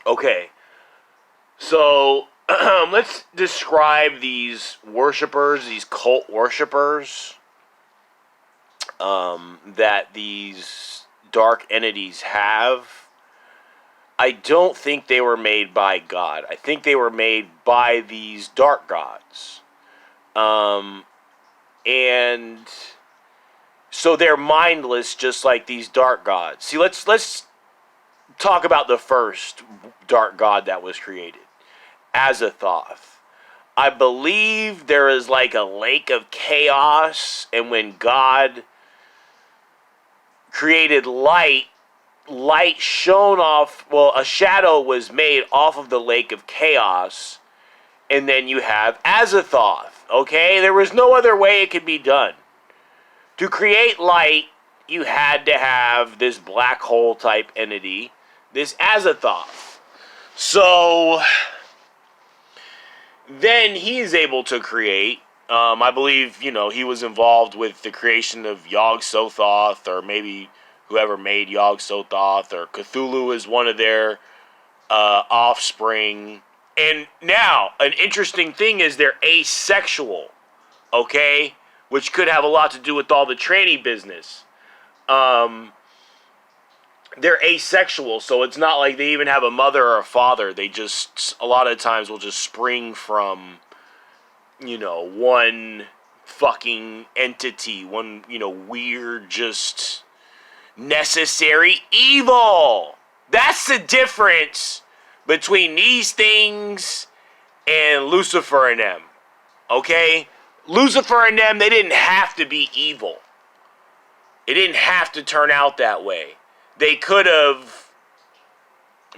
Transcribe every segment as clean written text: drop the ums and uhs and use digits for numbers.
Okay, so let's describe these worshippers, these cult worshippers, that these dark entities have. I don't think they were made by God. I think they were made by these dark gods. And so they're mindless, just like these dark gods. See, let's talk about the first dark god that was created, Azathoth. I believe there is like a lake of chaos, and when God created light, light shone off, well, a shadow was made off of the lake of chaos, and then you have Azathoth, okay? There was no other way it could be done. To create light, you had to have this black hole type entity, this Azathoth. So then he's able to create. I believe, he was involved with the creation of Yog-Sothoth, or maybe whoever made Yog-Sothoth, or Cthulhu is one of their offspring. And now, an interesting thing is they're asexual, okay? Which could have a lot to do with all the tranny business. They're asexual, so it's not like they even have a mother or a father. They just, a lot of times, will just spring from, one fucking entity, one, weird, just necessary evil. That's the difference between these things and Lucifer and them. Okay? Lucifer and them, they didn't have to be evil. It didn't have to turn out that way. They could have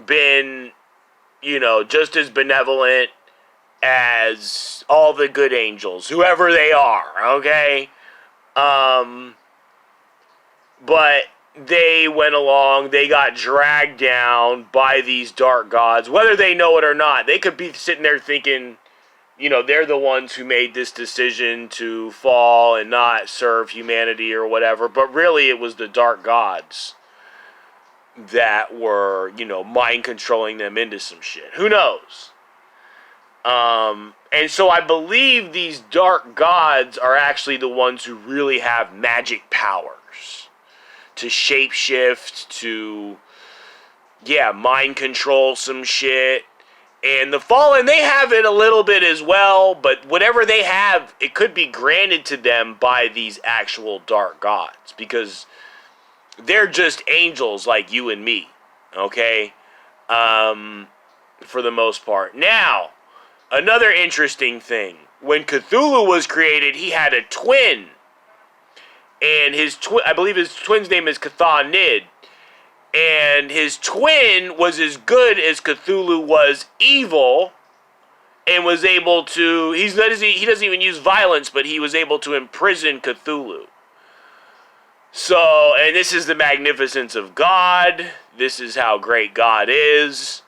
been, just as benevolent as all the good angels, whoever they are, okay? But they went along, they got dragged down by these dark gods, whether they know it or not. They could be sitting there thinking, they're the ones who made this decision to fall and not serve humanity or whatever, but really it was the dark gods that were, mind controlling them into some shit. Who knows? And so I believe these dark gods are actually the ones who really have magic powers to shapeshift, to, mind control some shit. And the Fallen, they have it a little bit as well, but whatever they have, it could be granted to them by these actual dark gods, because they're just angels like you and me, okay? For the most part. Now, another interesting thing. When Cthulhu was created, he had a twin. And I believe his twin's name is Ctha-Nid. And his twin was as good as Cthulhu was evil, and was able to, he doesn't even use violence, but he was able to imprison Cthulhu. So, and this is the magnificence of God. This is how great God is.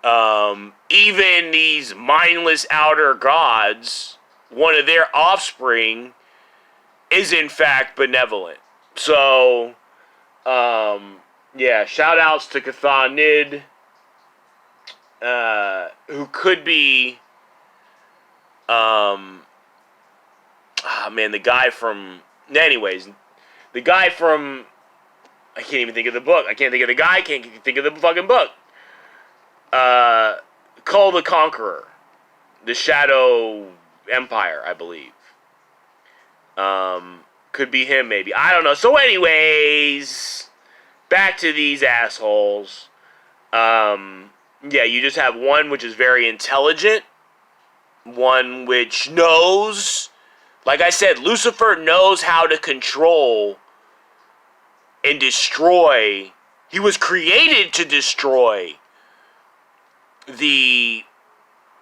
Even these mindless outer gods, one of their offspring is in fact benevolent. So, shout outs to Ctha-Nid, who could be, the guy from, the guy from, I can't even think of the book. I can't think of the guy, can't think of the fucking book. Kull the Conqueror. The Shadow Empire, I believe. Could be him, maybe. I don't know. So anyways, back to these assholes. You just have one which is very intelligent. One which knows. Like I said, Lucifer knows how to control and destroy. He was created to destroy the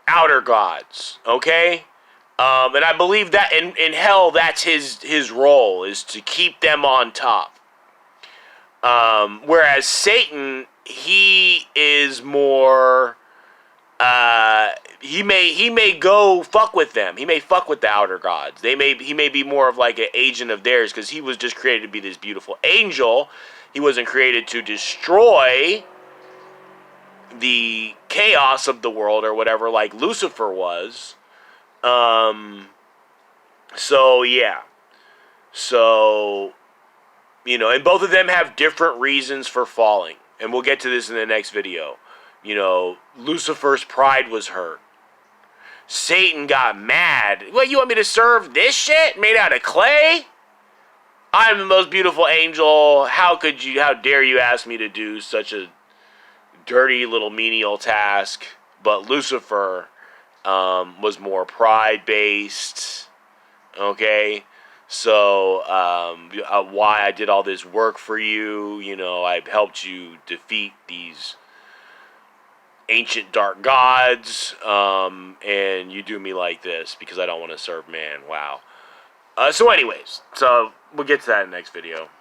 outer gods, okay? And I believe that in hell, that's his role, is to keep them on top. Whereas Satan, he is more, he may go fuck with them. He may fuck with the outer gods. He may be more of like an agent of theirs, because he was just created to be this beautiful angel. He wasn't created to destroy the chaos of the world or whatever, like Lucifer was. So, yeah. So, you know, and both of them have different reasons for falling. And we'll get to this in the next video. You know, Lucifer's pride was hurt. Satan got mad. What, you want me to serve this shit made out of clay? I'm the most beautiful angel. How dare you ask me to do such a dirty little menial task? But Lucifer was more pride-based. Okay? So, why I did all this work for you, you know, I helped you defeat these ancient dark gods, and you do me like this because I don't want to serve man. Wow. So anyways, we'll get to that in the next video.